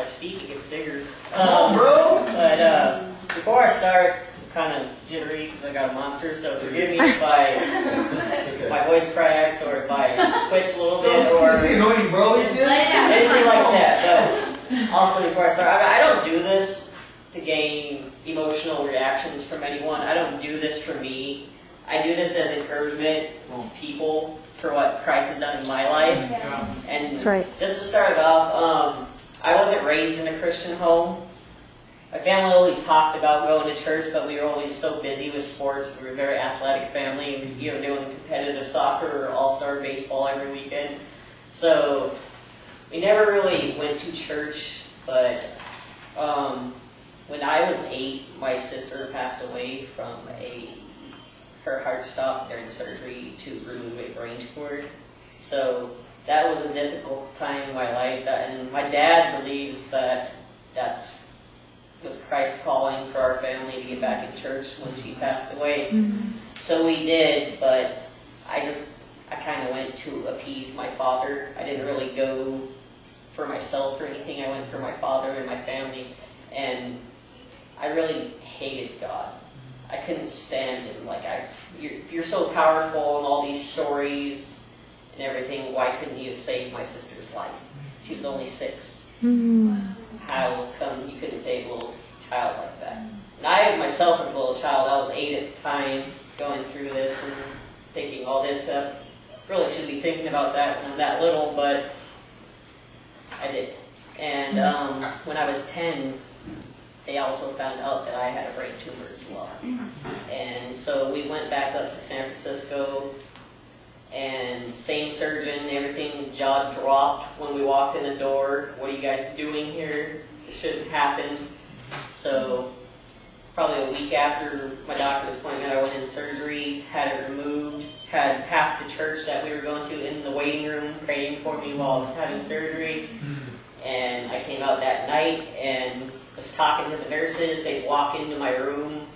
speak, it gets bigger. Bro! But before I start, I'm kind of jittery because I got a monster, so forgive me if my voice cracks or if I twitch a little bit or annoying, bro. anything like that. But also, before I start, I don't do this to gain emotional reactions from anyone. I don't do this for me. I do this as encouragement to people for what Christ has done in my life. Yeah. And That's right. just to start it off, I wasn't raised in a Christian home. My family always talked about going to church, but we were always so busy with sports. We were a very athletic family, doing competitive soccer or all-star baseball every weekend. So we never really went to church, but when I was 8, my sister passed away from her heart stopped during surgery to remove a brain tumor. So that was a difficult time in my life. And my dad believes that was Christ calling for our family to get back in church when she passed away. Mm-hmm. So we did, but I kind of went to appease my father. I didn't really go for myself or anything. I went for my father and my family. And I really hated God. I couldn't stand him. You're so powerful and all these stories and everything. Why couldn't you have saved my sister's life? She was only 6. Mm-hmm. How come you couldn't save a little child like that? And I myself, as a little child, I was 8 at the time, going through this and thinking all this stuff. Really shouldn't be thinking about that when I'm that little, but I did. And when I was 10, they also found out that I had a brain tumor as well. And so we went back up to San Francisco, and same surgeon, everything, jaw dropped when we walked in the door. What are you guys doing here? This shouldn't happen. So probably a week after my doctor's appointment, I went in surgery, had it removed, had half the church that we were going to in the waiting room praying for me while I was having surgery. And I came out that night and was talking to the nurses. They'd walk into my room,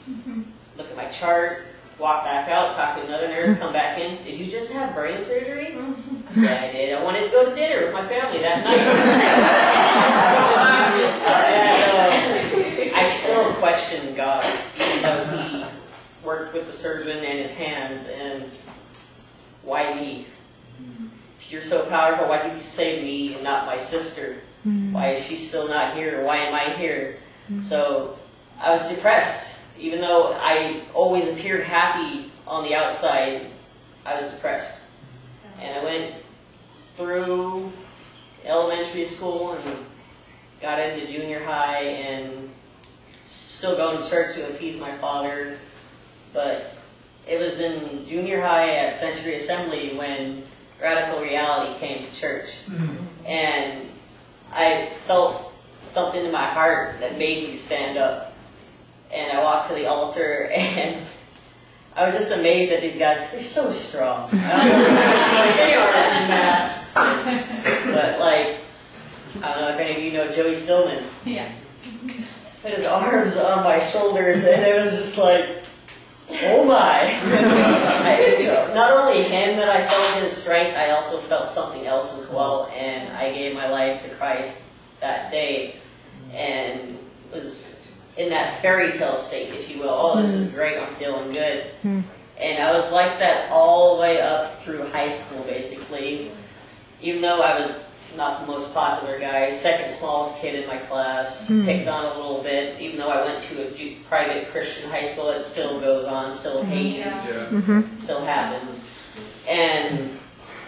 look at my chart, walk back out, talk to another nurse, come back in. Did you just have brain surgery? Yeah, I did. I wanted to go to dinner with my family that night. And, I still question God, even though He worked with the surgeon and His hands. And why me? If you're so powerful, why did you save me and not my sister? Why is she still not here? Why am I here? So I was depressed. Even though I always appeared happy on the outside, I was depressed. And I went through elementary school and got into junior high and still going to church to appease my father. But it was in junior high at Century Assembly when Radical Reality came to church. And I felt something in my heart that made me stand up. And I walked to the altar, and I was just amazed at these guys, because they're so strong. I don't know, they are mass. But, I don't know if any of you know Joey Stillman. Yeah. Had his arms on my shoulders, and it was just like, oh my. Not only him that I felt his strength, I also felt something else as well, and I gave my life to Christ that day, and was in that fairy tale state, if you will. Oh, this is great, I'm feeling good. And I was like that all the way up through high school, basically. Even though I was not the most popular guy, second smallest kid in my class, picked on a little bit. Even though I went to a private Christian high school, it still goes on, still hates, still happens. And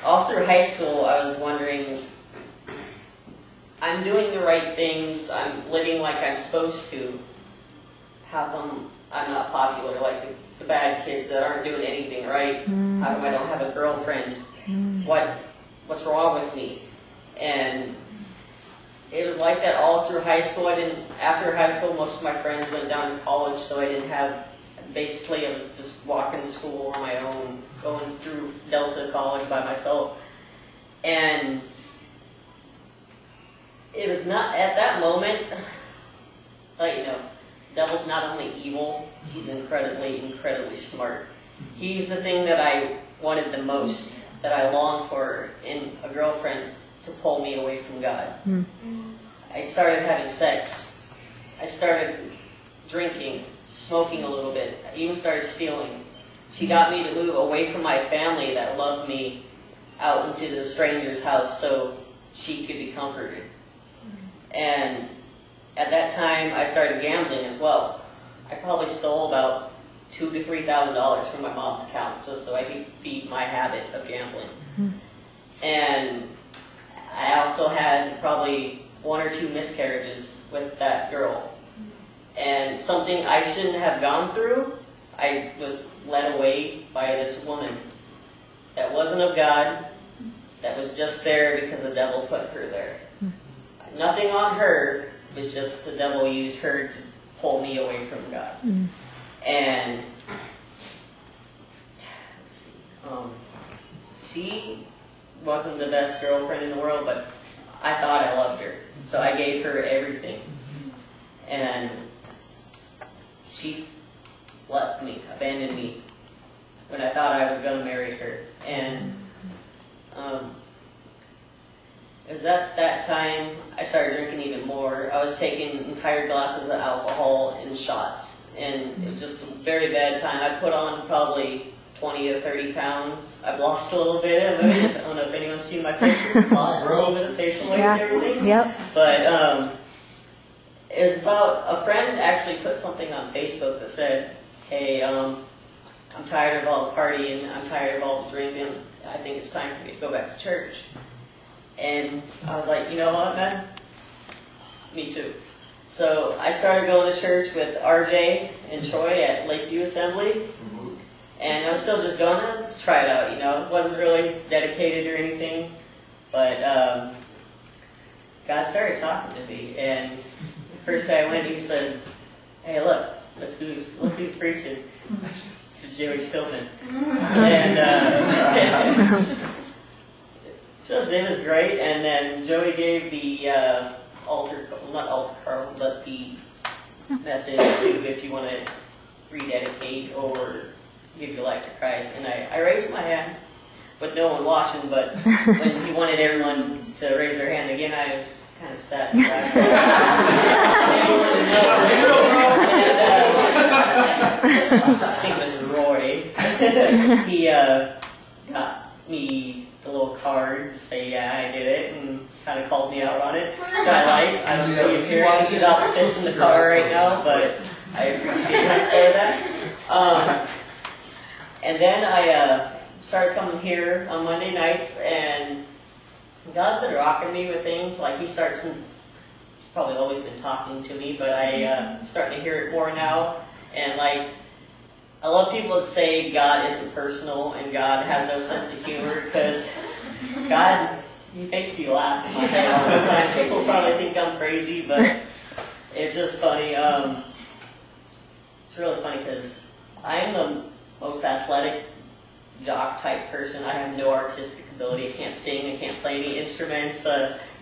all through high school, I was wondering, I'm doing the right things, I'm living like I'm supposed to. How come I'm not popular like the bad kids that aren't doing anything right? How come I don't have a girlfriend? What's wrong with me? And it was like that all through high school. After high school, most of my friends went down to college, so I didn't have, basically I was just walking to school on my own, going through Delta College by myself. And it was not, at that moment, devil's not only evil, he's incredibly, incredibly smart. He's the thing that I wanted the most, that I longed for in a girlfriend, to pull me away from God. I started having sex. I started drinking, smoking a little bit. I even started stealing. She got me to move away from my family that loved me out into the stranger's house so she could be comforted. And at that time, I started gambling as well. I probably stole about $2,000 to $3,000 from my mom's account just so I could feed my habit of gambling. And I also had probably 1 or 2 miscarriages with that girl. And something I shouldn't have gone through, I was led away by this woman that wasn't of God, that was just there because the devil put her there. Nothing on her, it was just the devil used her to pull me away from God. And let's see, she wasn't the best girlfriend in the world, but I thought I loved her. So I gave her everything. And she left me, abandoned me, when I thought I was going to marry her. And it was at that time I started drinking even more. I was taking entire glasses of alcohol in shots. And it was just a very bad time. I put on probably 20 to 30 pounds. I've lost a little bit of it. I don't know if anyone's seen my pictures. Lost a little bit of facial weight and everything. Yep. But it was about, a friend actually put something on Facebook that said, hey, I'm tired of all the partying, I'm tired of all the drinking, I think it's time for me to go back to church. And I was like, you know what, man? Me too. So I started going to church with RJ and Troy at Lakeview Assembly. And I was still just going, let's try it out, you know. It wasn't really dedicated or anything. But God started talking to me. And the first day I went, he said, hey, look who's preaching. Joey Stillman. And just, it was great. And then Joey gave the not altar call, but the message to if you want to rededicate or give your life to Christ. And I raised my hand with no one watching, but when he wanted everyone to raise their hand again, I was kind of sad. I think it was Roy. He got me the little card to say, yeah, I did it, and kind of called me out on it, which I like. I don't see if you're he's opposites in the car right now, but I appreciate that. And then I started coming here on Monday nights, and God's been rocking me with things. Like he's probably always been talking to me, but I'm starting to hear it more now. And like, I love people that say God isn't personal and God has no sense of humor, because God, he makes me laugh in my head all the time. People probably think I'm crazy, but it's just funny. It's really funny because I am the most athletic jock type person. I have no artistic ability. I can't sing. I can't play any instruments.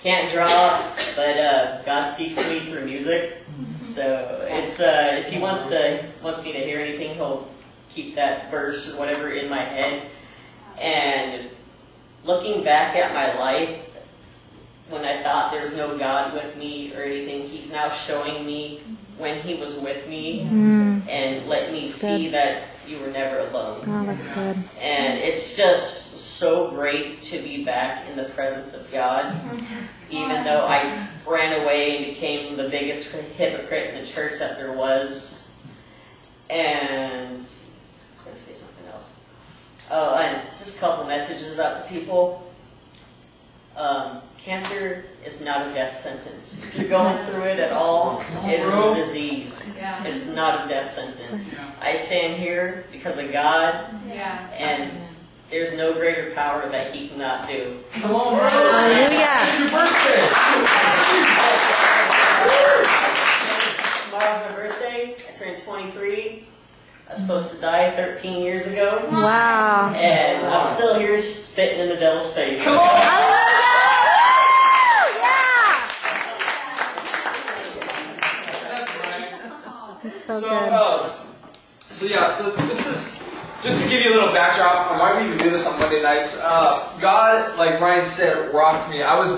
Can't draw. But God speaks to me through music. So it's if he wants me to hear anything, he'll keep that verse or whatever in my head. And looking back at my life, when I thought there was no God with me or anything, he's now showing me when he was with me and let me see that you were never alone. Oh, that's good. And it's just so great to be back in the presence of God, even though I ran away and became the biggest hypocrite in the church that there was. And I was going to say something else. Oh, and just a couple messages out to people. Cancer is not a death sentence. If you're going through it at all, it is a disease. Yeah. It's not a death sentence. I stand here because of God, and there's no greater power that he cannot do. Come on, bro. Hallelujah. It's your birthday. Tomorrow's my birthday. I turned 23. I was supposed to die 13 years ago. Wow. And I'm still here spitting in the devil's face. Come on. It's so good. So this is just to give you a little backdrop on why we even do this on Monday nights. God, like Bryan said, rocked me. I was